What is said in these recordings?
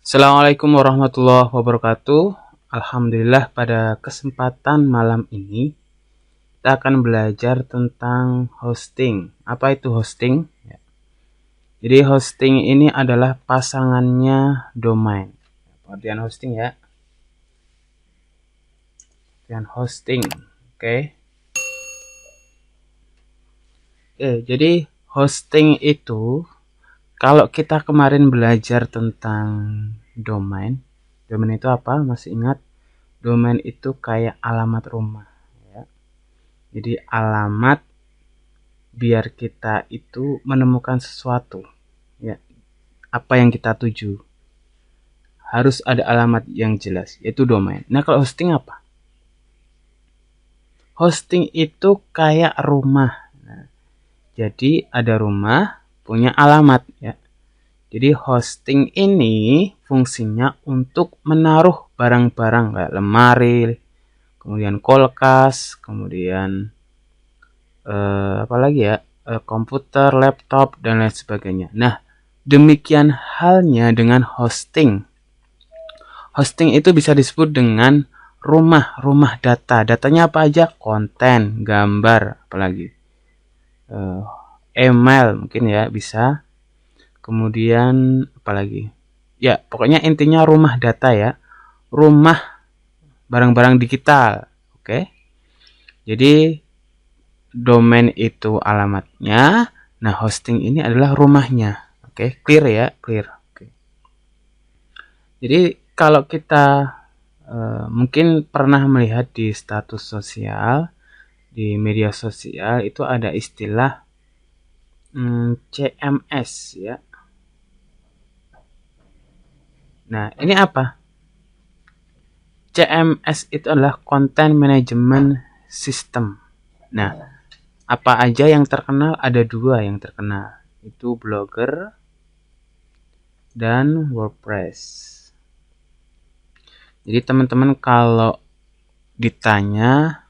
Assalamualaikum warahmatullahi wabarakatuh. Alhamdulillah, pada kesempatan malam ini kita akan belajar tentang hosting. Apa itu hosting? Jadi hosting ini adalah pasangannya domain. Pengertian hosting ya. Pengertian hosting. Oke. Jadi hosting itu, kalau kita kemarin belajar tentang domain itu apa? Masih ingat? Domain itu kayak alamat rumah ya. Jadi alamat biar kita itu menemukan sesuatu ya. Apa yang kita tuju harus ada alamat yang jelas, yaitu domain. Nah, kalau hosting apa? Hosting itu kayak rumah. Nah, jadi ada rumah punya alamat ya. Jadi hosting ini fungsinya untuk menaruh barang-barang kayak lemari, kemudian kulkas, kemudian apalagi ya, komputer, laptop, dan lain sebagainya. Nah, demikian halnya dengan hosting. Hosting itu bisa disebut dengan rumah data. Datanya apa aja? Konten, gambar, apalagi email mungkin ya bisa. Kemudian apalagi? Ya, pokoknya intinya rumah data ya. Rumah barang-barang digital. Oke. Jadi domain itu alamatnya. Nah, hosting ini adalah rumahnya. Oke, clear ya, clear. Oke. Jadi kalau kita mungkin pernah melihat di status sosial, di media sosial itu ada istilah CMS ya. Nah, ini apa? CMS itu adalah Content Management System. Nah, apa aja yang terkenal? Ada dua yang terkenal, itu Blogger dan WordPress. Jadi teman-teman kalau ditanya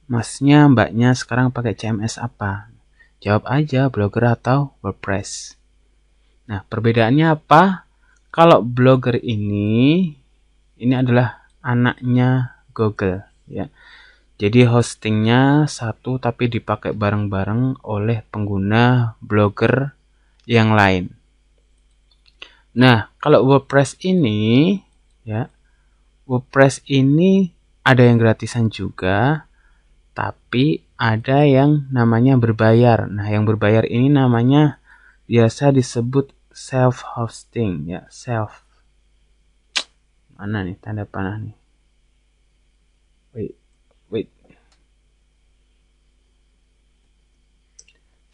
masnya, mbaknya sekarang pakai CMS apa? Jawab aja Blogger atau WordPress. Nah, perbedaannya apa? Kalau Blogger ini adalah anaknya Google ya. Jadi hostingnya satu tapi dipakai bareng-bareng oleh pengguna Blogger yang lain. Nah, kalau WordPress ini ya, WordPress ini ada yang gratisan juga, tapi ada yang namanya berbayar. Nah, yang berbayar ini namanya biasa disebut self-hosting ya, self. Mana nih tanda panah nih? Wait.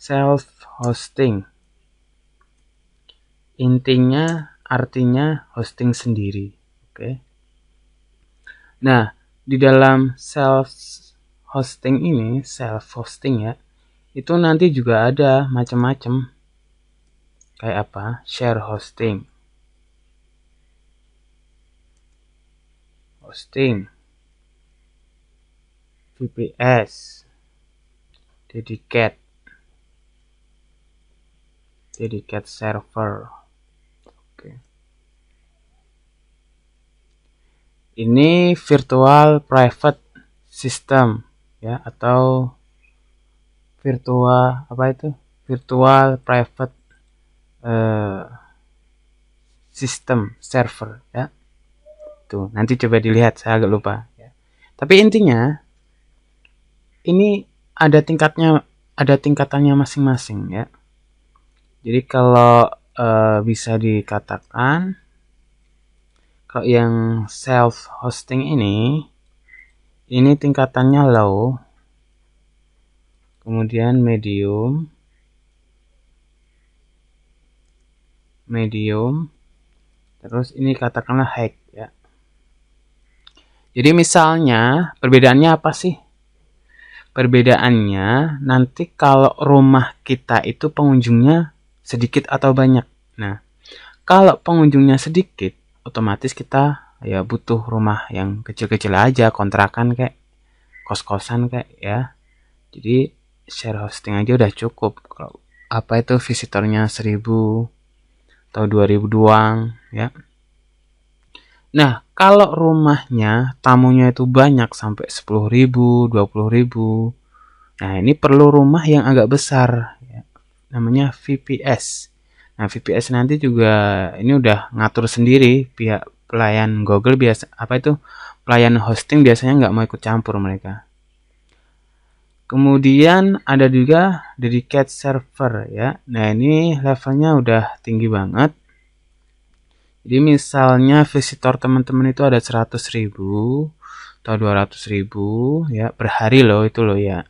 Self-hosting. Intinya artinya hosting sendiri. Oke. Nah, di dalam self-hosting ini, self-hosting ya, itu nanti juga ada macam-macam. Kayak apa? Share hosting. VPS, dedicated server. Oke. Ini virtual private system ya, atau virtual private system server ya. Tuh, nanti coba dilihat, saya agak lupa ya. Tapi intinya ini ada tingkatannya masing-masing ya. Jadi kalau bisa dikatakan kalau yang self hosting ini tingkatannya low, kemudian medium, terus ini katakanlah high ya. Jadi misalnya perbedaannya apa sih? Perbedaannya nanti kalau rumah kita itu pengunjungnya sedikit atau banyak. Nah, kalau pengunjungnya sedikit, otomatis kita ya butuh rumah yang kecil-kecil aja, kontrakan kayak kos-kosan kayak ya. Jadi share hosting aja udah cukup. Kalau apa itu visitornya 1000, atau 2.000 doang ya. Nah, kalau rumahnya tamunya itu banyak sampai 10.000, 20.000. Nah, ini perlu rumah yang agak besar ya. Namanya VPS. Nah, VPS nanti juga ini udah ngatur sendiri pihak pelayan Google biasa pelayan hosting biasanya nggak mau ikut campur mereka. Kemudian ada juga dedicated server ya. Nah, ini levelnya udah tinggi banget. Jadi misalnya visitor teman-teman itu ada 100.000 atau 200.000 ya per hari loh itu loh ya.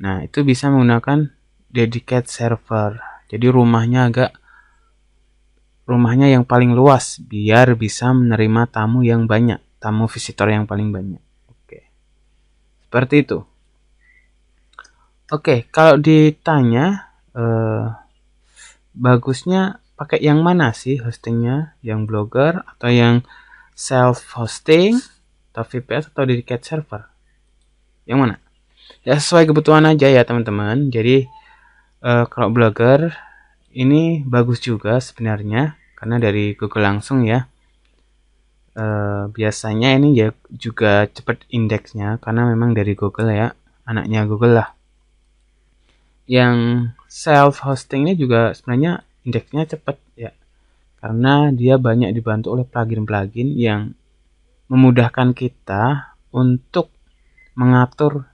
Nah, itu bisa menggunakan dedicated server. Jadi rumahnya yang paling luas biar bisa menerima tamu yang banyak, tamu visitor yang paling banyak. Oke. Seperti itu. Oke, kalau ditanya bagusnya pakai yang mana sih hostingnya? Yang Blogger atau yang self hosting atau VPS atau dedicated server? Yang mana? Ya sesuai kebutuhan aja ya teman-teman. Jadi kalau Blogger ini bagus juga sebenarnya karena dari Google langsung ya. Biasanya ini ya juga cepat indeksnya karena memang dari Google ya, anaknya Google lah. Yang self hosting ini juga sebenarnya indeksnya cepat ya karena dia banyak dibantu oleh plugin-plugin yang memudahkan kita untuk mengatur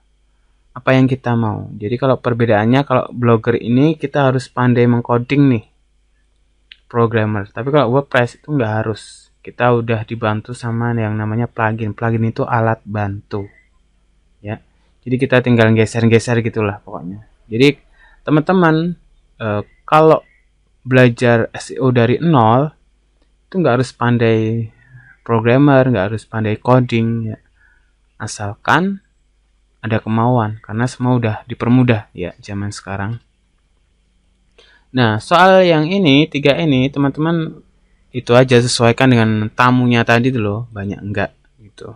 apa yang kita mau. Jadi kalau perbedaannya, kalau Blogger ini kita harus pandai mengcoding nih, programmer. Tapi kalau WordPress itu nggak harus. Kita udah dibantu sama yang namanya plugin. Plugin itu alat bantu. Ya. Jadi kita tinggal geser-geser gitulah pokoknya. Jadi teman-teman kalau belajar SEO dari nol itu nggak harus pandai programmer, nggak harus pandai coding ya. Asalkan ada kemauan karena semua udah dipermudah ya zaman sekarang. Nah, soal yang ini 3 ini teman-teman itu aja sesuaikan dengan tamunya tadi tuh loh, banyak enggak gitu.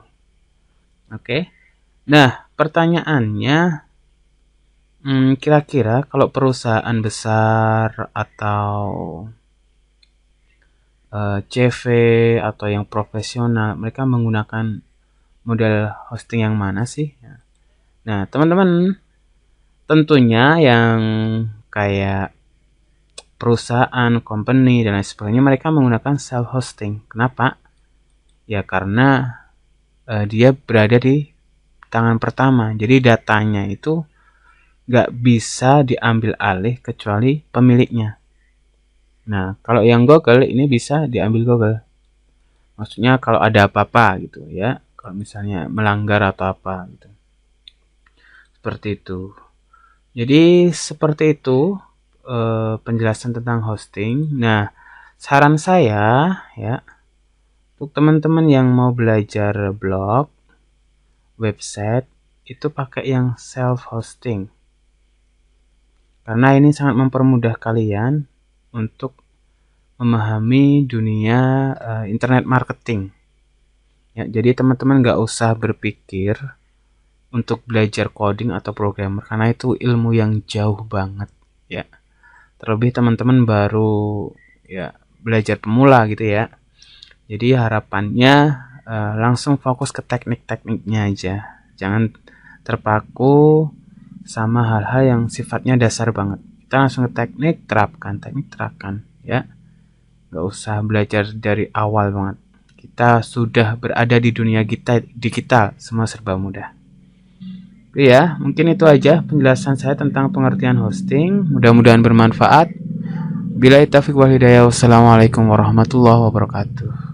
Oke. Nah, pertanyaannya kira-kira kalau perusahaan besar atau CV atau yang profesional, mereka menggunakan model hosting yang mana sih? Nah, teman-teman tentunya yang kayak perusahaan, company, dan lain sebagainya mereka menggunakan self-hosting. Kenapa? Ya karena dia berada di tangan pertama. Jadi datanya itu nggak bisa diambil alih kecuali pemiliknya. Nah, kalau yang Google ini bisa diambil Google. Maksudnya kalau ada apa-apa gitu ya. Kalau misalnya melanggar atau apa gitu. Seperti itu. Jadi seperti itu penjelasan tentang hosting. Nah, saran saya ya untuk teman-teman yang mau belajar blog, website itu pakai yang self hosting. Karena ini sangat mempermudah kalian untuk memahami dunia internet marketing. Ya, jadi teman-teman nggak usah berpikir untuk belajar coding atau programmer karena itu ilmu yang jauh banget ya. Terlebih teman-teman baru ya belajar pemula gitu ya. Jadi harapannya langsung fokus ke teknik-tekniknya aja. Jangan terpaku sama hal-hal yang sifatnya dasar banget. Kita langsung ke teknik terapkan ya. Gak usah belajar dari awal banget. Kita sudah berada di dunia digital, semua serba mudah. Oke ya, mungkin itu aja penjelasan saya tentang pengertian hosting. Mudah-mudahan bermanfaat. Billahi taufiq wal hidayah. Wassalamualaikum warahmatullahi wabarakatuh.